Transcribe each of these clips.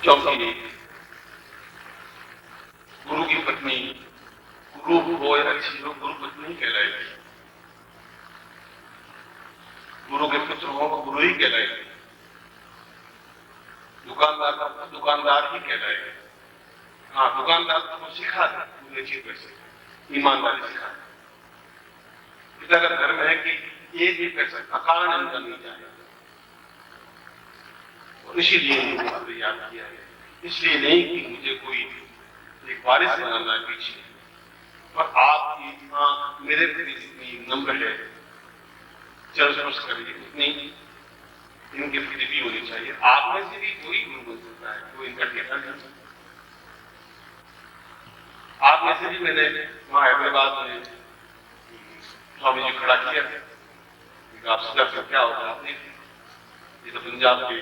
क्योंकि गुरु की पत्नी गुरु हो या अच्छी हो, गुरु पत्नी कहलाएगी। गुरु के पुत्र हो वो गुरु ही कहलाएगी। दुकानदार ही कहलाएगा। हाँ, दुकानदार तो सिखा दे चीज पैसे, ईमानदारी सिखा दे। पिता का धर्म है कि एक भी पैसा अकारण इनका नहीं जाए, और इसीलिए मुझे याद किया है। इसलिए नहीं कि मुझे कोई एक वारिस बनाना है पीछे, पर आपकी आंख मेरे प्रति जितनी नम्र है, चल स्पर्श करेगी, उतनी इनके प्रति भी होनी चाहिए। आप में से भी कोई गुरु बन सकता है, कोई इनका ठेका नहीं सकता। आप में से भी मैंने वहां हैदराबाद में स्वामी जी खड़ा किया है, आपसे दर्शन क्या होगा, आपने ये तो पंजाब के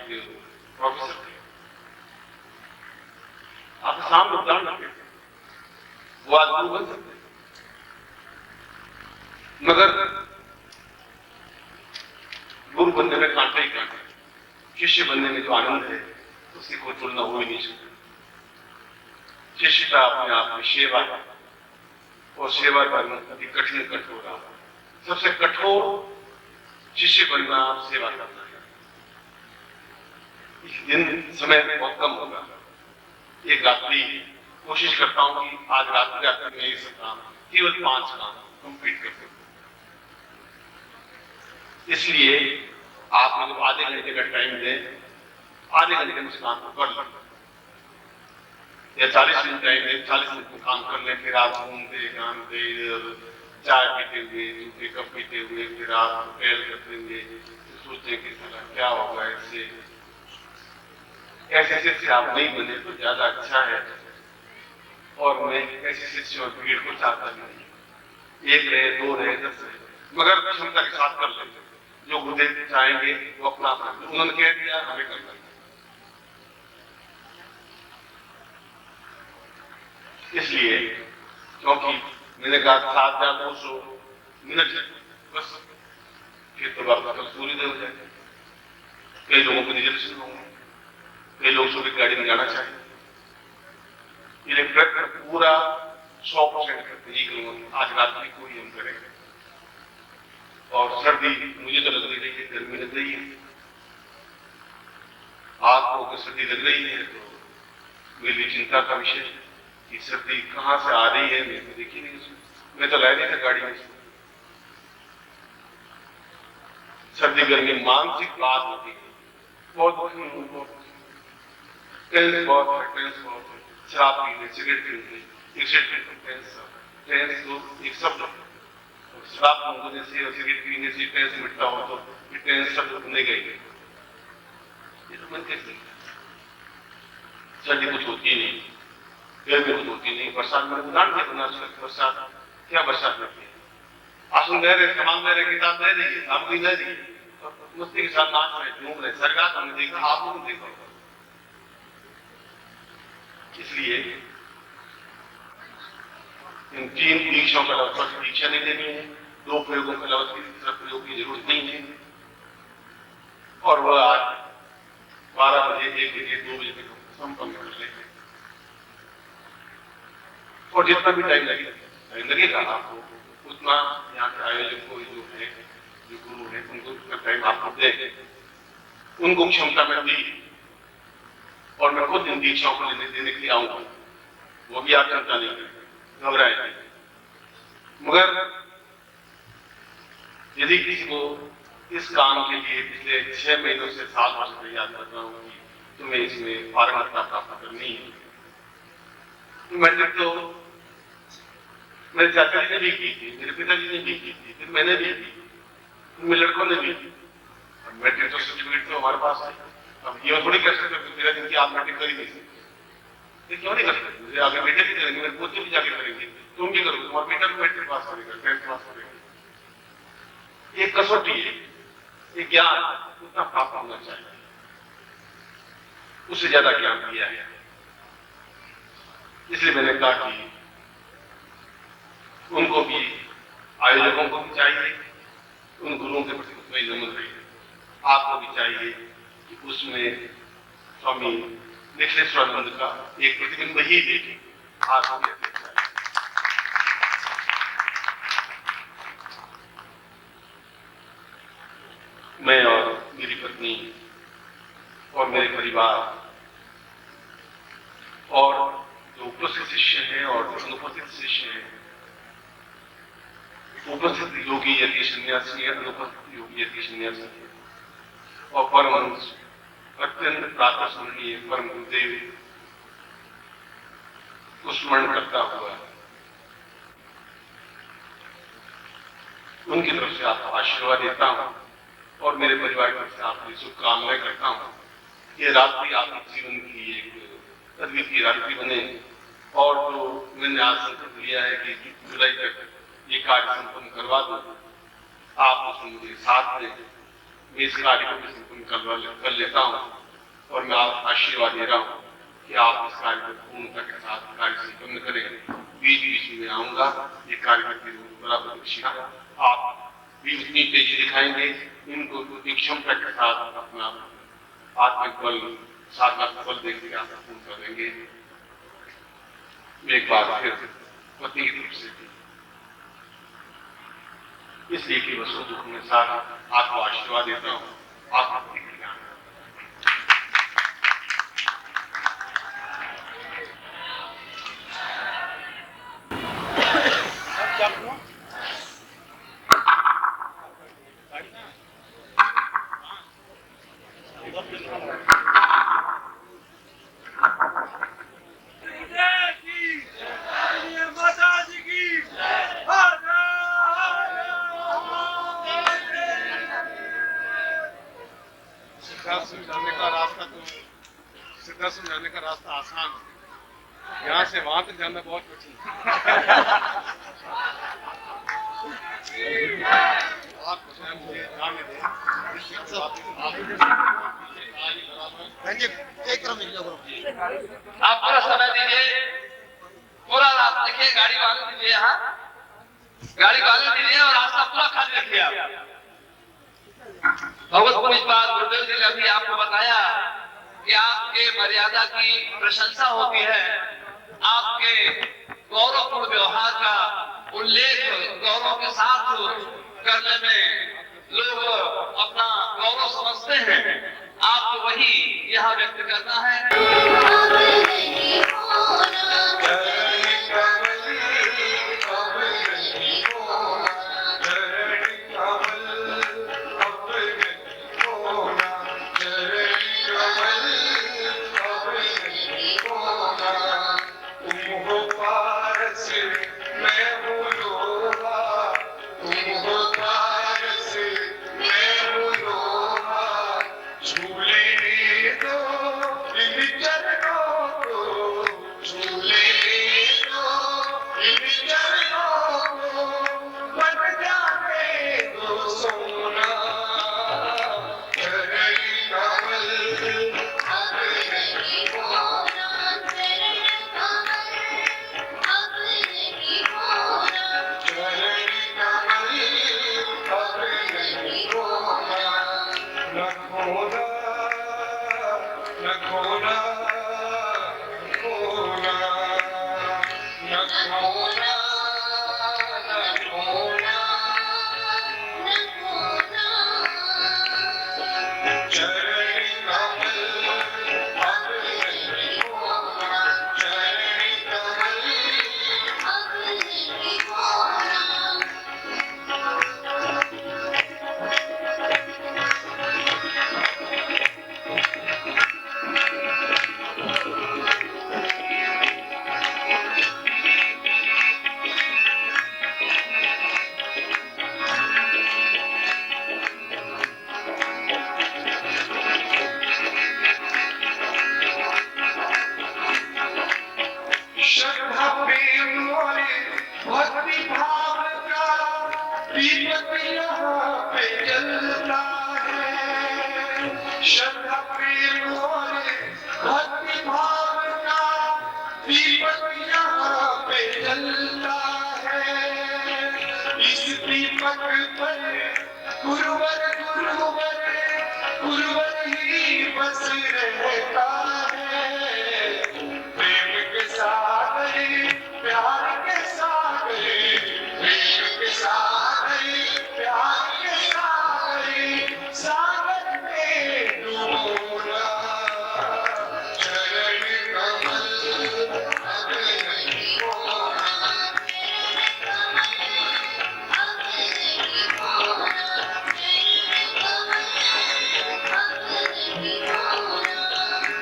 प्रोफेसर थे, आपके सामने उदाहरण रखे, वो आज गुरु बन सकते, मगर गुरु बनने में कांटे ही कांटे, शिष्य बनने में जो आनंद है उसकी कोई तुलना हो ही नहीं सकती। शिष्यता अपने आप में सेवा है, और सेवा करना अति कठिन कठोर है। सबसे कठोर शिष्य बनना सेवा करना है। इस दिन समय बहुत कम होगा, एक रात्रि कोशिश करता हूं कि आज रात्रि में ये सब काम, केवल 5 काम कंप्लीट कर सकूं। इसलिए आप मुझे आधे घंटे का टाइम दें, आधे घंटे में उस काम को कर लें, या 40 मिनट टाइम दें, 40 मिनट में काम कर लें। फिर आप घूमते घामते चाय पीते हुए, दूसरे कप पीते हुए, फिर आप टहल करेंगे, सोचते कि क्या होगा इससे। ऐसे शिष्य आप नहीं बने तो ज्यादा अच्छा है, और मैं ऐसे शिष्य और भीड़ को चाहता नहीं। 1 रहे, 2 रहे, 10 रहे, मगर क्षमता के साथ कर लेते। जो गुरुदेव चाहेंगे वो अपना उन्होंने कह दिया, हमें करना। इसलिए क्योंकि मैंने कहा 7,200 मिनट बस, फिर तो वापस कल सूर्योदय हो जाएगा। कई लोगों को निजर्शन होंगे, कई लोग सुबह गाड़ी में जाना चाहिए। इलेक्ट्रिक पूरा 100% करते, आज रात में कोई हम करेंगे। और सर्दी मुझे तो लग रही है, गर्मी लग रही है, आपको अगर सर्दी लग रही है तो मेरी चिंता का विषय है कि सर्दी कहां से आ रही है, मैं देखी नहीं उसमें, मैं तो लाया नहीं था गाड़ी में। सर्दी गर्मी मानसिक बात होती है, बहुत टेंस बहुत है, शराब पीने, सिगरेट पीने, एक शब्द शराब पीने से और सिगरेट पीने से टेंस मिटता हो तो टेंस शब्द सुनने गए, ये तो मन कैसे। सर्दी कुछ होती नहीं, गर्मी कुछ होती नहीं, बरसात में उदाहरण दिया बना, बरसात क्या बरसात में आंसू बह रहे, सामान बह रहे, किताब बह रही है, सामग्री बह रही है, मस्ती के साथ नाच रहे, झूम रहे, सरकार हमने देखा, आप लोगों ने देखा। इसलिए इन 3 दीक्षाओं का लफ्ज दीक्षा नहीं लेनी है, 2 प्रयोगों का लफ्ज की तीसरा प्रयोग की जरूरत नहीं है। और वह आज 12 बजे, 1 बजे, 2 बजे तक संपन्न कर लेंगे, और जितना भी टाइम लगेगा आपको उतना यहाँ के आयोजक को जो है, जो गुरु है, उनको उतना टाइम आपको दे, उनको क्षमता में दी, और मैं खुद इन दीक्षाओं को देने के लिए आऊंगा, वो भी आप चिंता नहीं करें, घबराए नहीं। मगर यदि किसी को इस काम के लिए पिछले 6 महीनों से साल भर से तैयार कर रहा हूँ कि तुम्हें इसमें पारंगतता प्राप्त करनी है, तो मैंने तो मेरे चाचा जी ने भी की थी, मेरे पिताजी ने भी की थी, फिर मैंने भी की, मेरे लड़कों ने भी की। मैट्रिक तो सर्टिफिकेट तो हमारे पास है, अब ये थोड़ी कर सकते मेरा दिन की आप मैट्रिक कर ही नहीं सकते, क्यों नहीं कर सकते? मुझे आगे बेटे भी करेंगे, मेरे पोते भी जाके करेंगे, तुम भी करोगे, तुम्हारा बेटा भी मैट्रिक पास करेगा, 10th पास करेगा। एक कसौटी है, एक ज्ञान उतना प्राप्त होना चाहिए, उससे ज्यादा ज्ञान दिया है। इसलिए मैंने कहा कि उनको भी, आयोजकों को भी चाहिए उन गुरुओं के प्रति उतना नमन रहे, आपको भी चाहिए कि उसमें स्वामी निखिलेश्वरानंद का एक प्रतिबिंब ही देखे आज हम कहते हैं। मैं और मेरी पत्नी और मेरे परिवार और जो उपस्थित शिष्य हैं और जो अनुपस्थित शिष्य हैं, उपस्थित योगी यदि सन्यासी, अनुपस्थित योगी यदि सन्यासी और परमहंस अत्यंत प्रातस्मरणीय परम गुरुदेव को स्मरण करता हुआ उनकी तरफ से आपको आशीर्वाद देता हूं और मेरे परिवार की तरफ से आपकी शुभकामनाएं करता हूं। ये रात्रि आपके जीवन की एक अद्वितीय रात्रि बने और जो मैंने आज संकल्प लिया है कि जुलाई तक ये कार्य संपन्न करवा दूं, आप उसमें मुझे साथ दें। मैं इस कार्य को भी संपन्न कर लेता हूं और मैं आप आशीर्वाद दे रहा हूं कि आप इस कार्य को पूर्णता के साथ कार्य संपन्न करें। बीच बीच में आऊंगा, ये कार्य करके बड़ा प्रतीक्षा आप भी उतनी तेजी दिखाएंगे, इनको उतनी क्षमता के साथ अपना आत्मिक बल, साधनात्मक बल देकर आप पूर्ण करेंगे। एक बार फिर पति की तरफ से इसलिए कि वह सुख दुख में साथ आपको आशीर्वाद देता हूं। आप सिद्धाश्रम जाने का रास्ता आसान है, यहाँ से वहां तक जाना बहुत कठिन आप मुझे जाने दें। आप पूरा समय दीजिए, पूरा रास्ता देखिए, गाड़ी वाले दीजिए, यहाँ गाड़ी वाले दीजिए और रास्ता पूरा खाली रखिए। आप भगवत पुलिस बात गुरुदेव जी ने अभी आपको बताया कि आपके मर्यादा की प्रशंसा होती है, आपके गौरवपूर्ण व्यवहार का उल्लेख गौरव के साथ करने में लोग अपना गौरव समझते हैं। आपको वही यहाँ व्यक्त करना है।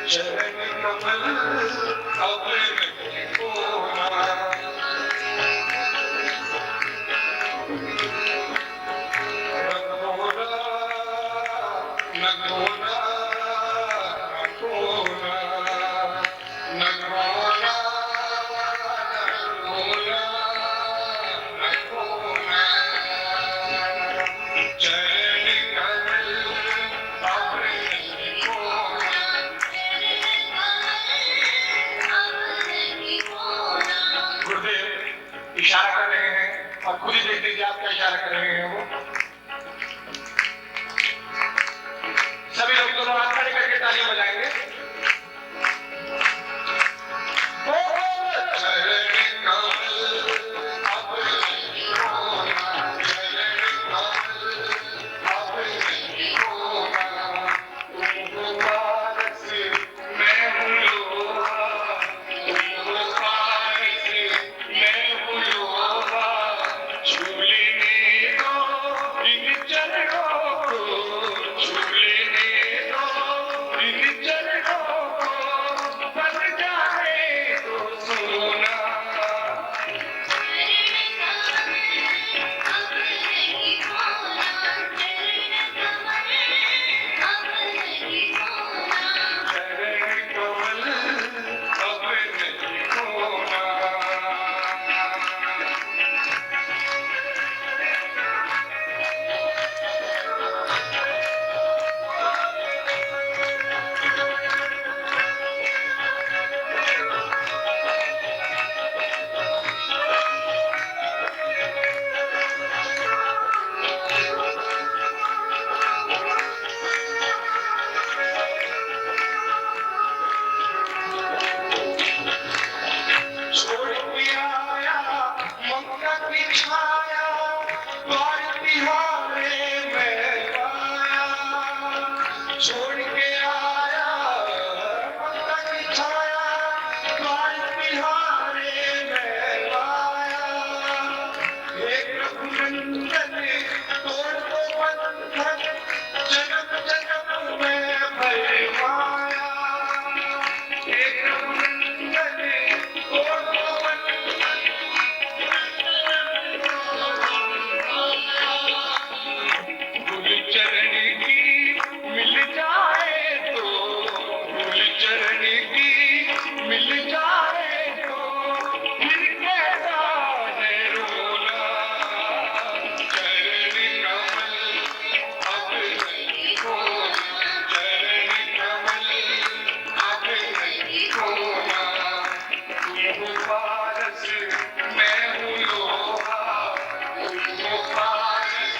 चरण कमल अब नहीं खोना, न खोना, न खोना, न खोना, न खोना, चरण कमल अब नहीं खोना। गुरुदेव इशारा कर रहे हैं और खुद ही देख लीजिए आप क्या इशारा कर रहे हैं। वो सभी लोग दोनों हाथ खड़े करके तालियां बजाएंगे। छोड़ के आया ममता की छाया, द्वार तिहारे में आया। एक रघुनंदन तोड़ दो बंधन, जन्म जन्म में भय माया। एक रघुनंदन तोड़ दो बंधन, गुरु चरण की मिल जाए तो, गुरु चरण की मिल जाए तो, फिर कैसा है रोना। चरण कमल अब नहीं खोना, चरण कमल अब नहीं खोना। तुम हो पारस मैं हूँ लोहा, तुम हो पारस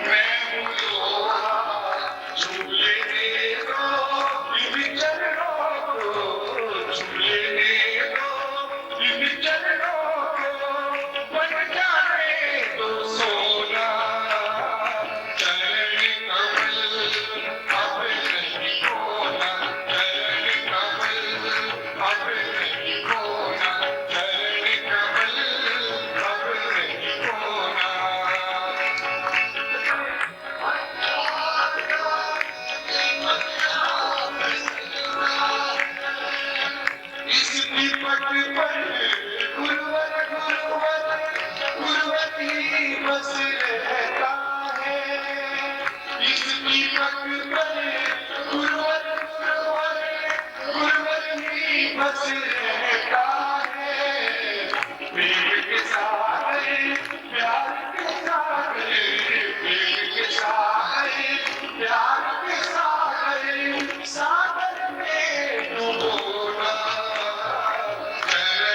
मैं हूँ लोहा। झूले दे दो इन चरणों को, झूले दे दो इन चरणों को, बन जाने दो सोना। चरण कमल अब नहीं खोना, चरण कमल अब नहीं खोना, चरण कमल अब नहीं खोना। इस दीपक पर गुरुवर गुरुवर गुरुवर ही बस रहता है। इस दीपक पर गुरुवर गुरुवर गुरुवर ही बस रहता है। प्रेम के सागर प्यार के सागर, प्रेम के सागर प्यार के सागर, सागर में डूबोना। चरण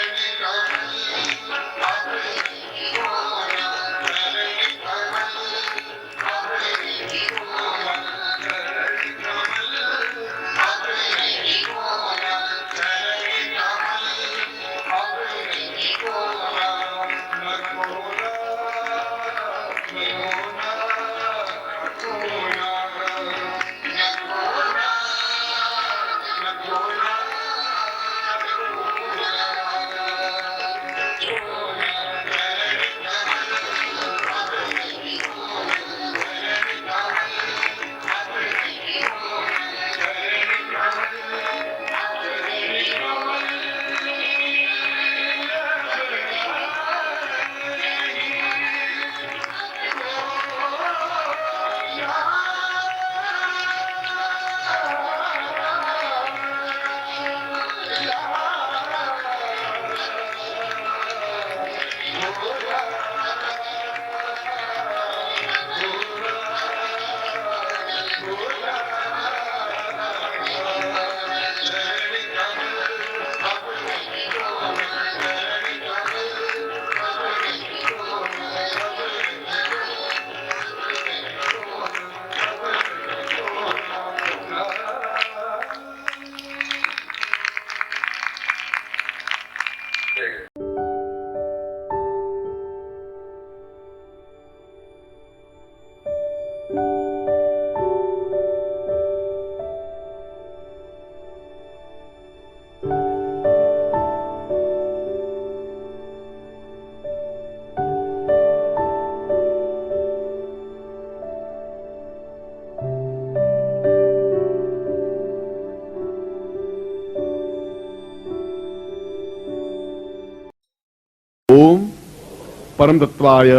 परम तत्वाय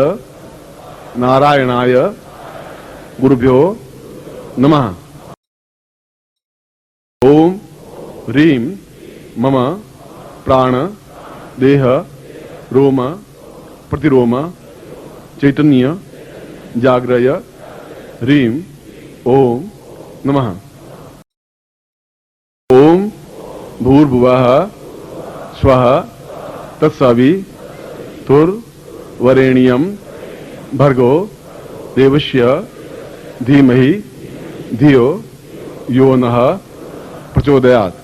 नारायणाय गुरुभ्यो नमः। ओम ह्रीं मम प्राण देह रोम प्रतिरोम चैतन्य जाग्रय ह्रीं ओम नमः। ओम भूर्भुवः स्वः तत्सवितुर्वरेण्यं भर्गो देवस्य धीमहि धियो यो नः प्रचोदयात्।